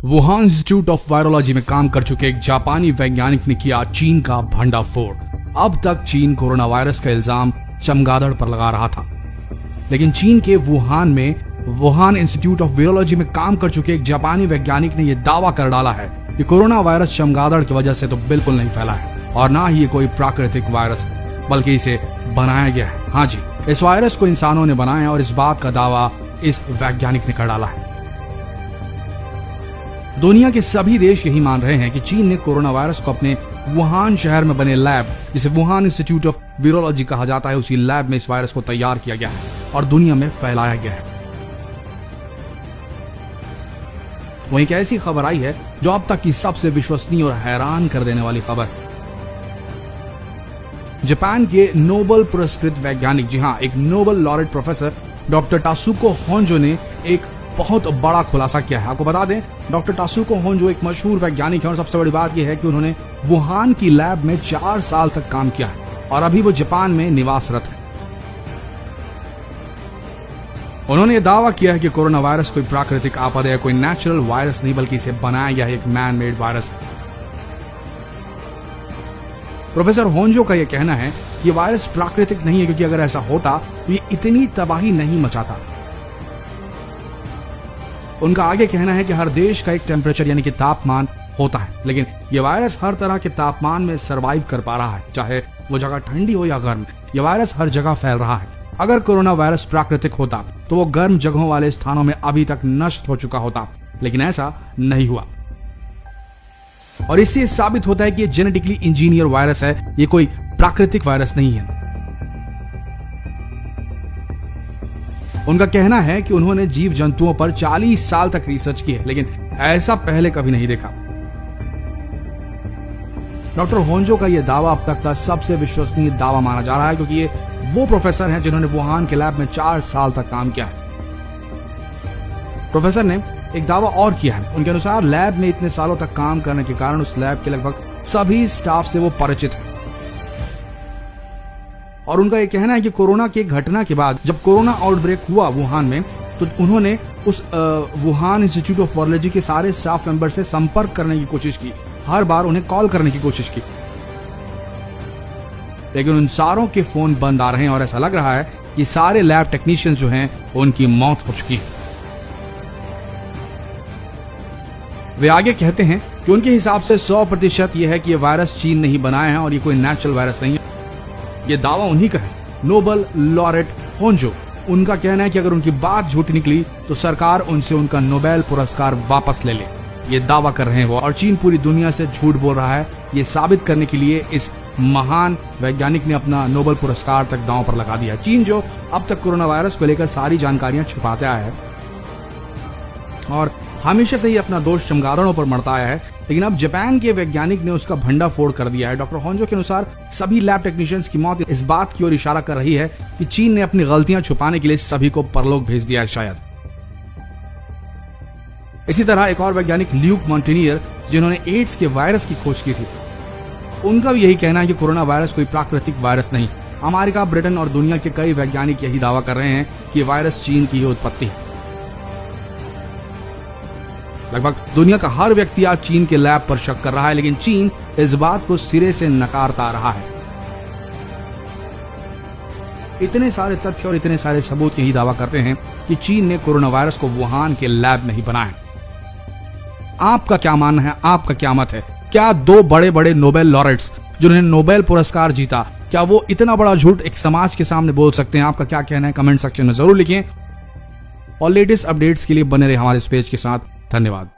Wuhan institute of virology में काम कर चुके एक जापानी वैज्ञानिक ने किया चीन का भंडाफोड़। अब तक चीन कोरोना वायरस का इल्जाम चमगादड़ पर लगा रहा था, लेकिन चीन के वुहान इंस्टीट्यूट ऑफ वायरोलॉजी में काम कर चुके एक जापानी वैज्ञानिक ने यह दावा कर डाला है कि कोरोना वायरस चमगादड़ की वजह से तो बिल्कुल नहीं फैला है और ना ही ये कोई प्राकृतिक वायरस बल्कि इसे बनाया गया है। हाँ जी, इस वायरस को इंसानों ने बनाया और इस बात का दावा इस वैज्ञानिक ने कर डाला है। दुनिया के सभी देश यही मान रहे हैं कि चीन ने कोरोना वायरस को अपने वुहान शहर में बने लैब, जिसे वुहान इंस्टीट्यूट ऑफ वायरोलॉजी कहा जाता है, उसी लैब में इस वायरस को तैयार किया गया है और दुनिया में फैलाया गया है। वहीं एक ऐसी खबर आई है जो अब तक की सबसे विश्वसनीय और हैरान कर देने वाली खबर। जापान के नोबेल पुरस्कृत वैज्ञानिक, जी हाँ, एक Nobel laureate professor doctor Tasuku Honjo ने एक बहुत बड़ा खुलासा किया है। आपको बता दें, डॉक्टर टासुको होंजो एक मशहूर वैज्ञानिक है और सबसे बड़ी बात यह है कि उन्होंने वुहान की लैब में 4 साल तक काम किया है और अभी वो जापान में निवासरत है। उन्होंने ये दावा किया है कि कोरोना वायरस कोई प्राकृतिक आपदा है, कोई नेचुरल वायरस नहीं, बल्कि इसे बनाया गया है, एक मैन मेड वायरस है। प्रोफेसर होंजो का यह कहना है कि वायरस प्राकृतिक नहीं है, क्योंकि अगर ऐसा होता तो ये इतनी तबाही नहीं मचाता। उनका आगे कहना है कि हर देश का एक टेम्परेचर यानी कि तापमान होता है, लेकिन ये वायरस हर तरह के तापमान में सरवाइव कर पा रहा है, चाहे वो जगह ठंडी हो या गर्म। ये वायरस हर जगह फैल रहा है। अगर कोरोना वायरस प्राकृतिक होता तो वो गर्म जगहों वाले स्थानों में अभी तक नष्ट हो चुका होता, लेकिन ऐसा नहीं हुआ और इससे साबित होता है कि ये जेनेटिकली इंजीनियर वायरस है, ये कोई प्राकृतिक वायरस नहीं है। उनका कहना है कि उन्होंने जीव जंतुओं पर 40 साल तक रिसर्च की है, लेकिन ऐसा पहले कभी नहीं देखा। डॉक्टर होंजो का यह दावा अब तक का सबसे विश्वसनीय दावा माना जा रहा है, क्योंकि ये वो प्रोफेसर हैं जिन्होंने वुहान के लैब में 4 साल तक काम किया है। प्रोफेसर ने एक दावा और किया है। उनके अनुसार लैब में इतने सालों तक काम करने के कारण उस लैब के लगभग सभी स्टाफ से वो परिचित है और उनका यह कहना है कि कोरोना की घटना के बाद जब कोरोना आउटब्रेक हुआ वुहान में, तो उन्होंने उस वुहान इंस्टीट्यूट ऑफ वायरोलॉजी के सारे स्टाफ मेंबर से संपर्क करने की कोशिश की, हर बार उन्हें कॉल करने की कोशिश की, लेकिन उन सारों के फोन बंद आ रहे हैं और ऐसा लग रहा है कि सारे लैब टेक्नीशियंस जो हैं उनकी मौत हो चुकी है। वे आगे कहते हैं कि उनके हिसाब से 100% यह है कि यह वायरस चीन नहीं बनाया है और ये कोई नेचुरल वायरस नहीं है। ये दावा उन्हीं का है, नोबेल लॉरेट होंजो। उनका कहना है कि अगर उनकी बात झूठी निकली तो सरकार उनसे उनका नोबेल पुरस्कार वापस ले ले। ये दावा कर रहे हैं वो, और चीन पूरी दुनिया से झूठ बोल रहा है। ये साबित करने के लिए इस महान वैज्ञानिक ने अपना नोबेल पुरस्कार तक दांव पर लगा दिया। चीन जो अब तक कोरोना वायरस को लेकर सारी जानकारियां छुपाता है और हमेशा से ही अपना दोष चमगादड़ों पर मढ़ता आया है, लेकिन अब जापान के वैज्ञानिक ने उसका भंडाफोड़ कर दिया है। डॉक्टर होंजो के अनुसार सभी लैब टेक्नीशियंस की मौत इस बात की ओर इशारा कर रही है कि चीन ने अपनी गलतियां छुपाने के लिए सभी को परलोक भेज दिया है शायद। इसी तरह एक और वैज्ञानिक ल्यूक मॉन्टेनियर, जिन्होंने एड्स के वायरस की खोज की थी, उनका भी यही कहना है कि कोरोना वायरस कोई प्राकृतिक वायरस नहीं। अमेरिका, ब्रिटेन और दुनिया के कई वैज्ञानिक यही दावा कर रहे हैं कि वायरस चीन की ही उत्पत्ति है। लगभग दुनिया का हर व्यक्ति आज चीन के लैब पर शक कर रहा है, लेकिन चीन इस बात को सिरे से नकारता रहा है। इतने सारे तथ्य और इतने सारे सबूत यही दावा करते हैं कि चीन ने कोरोना वायरस को वुहान के लैब में ही बनाया। आपका क्या मानना है? आपका क्या मत है? क्या 2 बड़े बड़े नोबेल लॉरेट्स जिन्होंने नोबेल पुरस्कार जीता, क्या वो इतना बड़ा झूठ एक समाज के सामने बोल सकते हैं? आपका क्या कहना है? कमेंट सेक्शन में जरूर लिखें और लेटेस्ट अपडेट्स के लिए बने रहे हमारे इस पेज के साथ। धन्यवाद।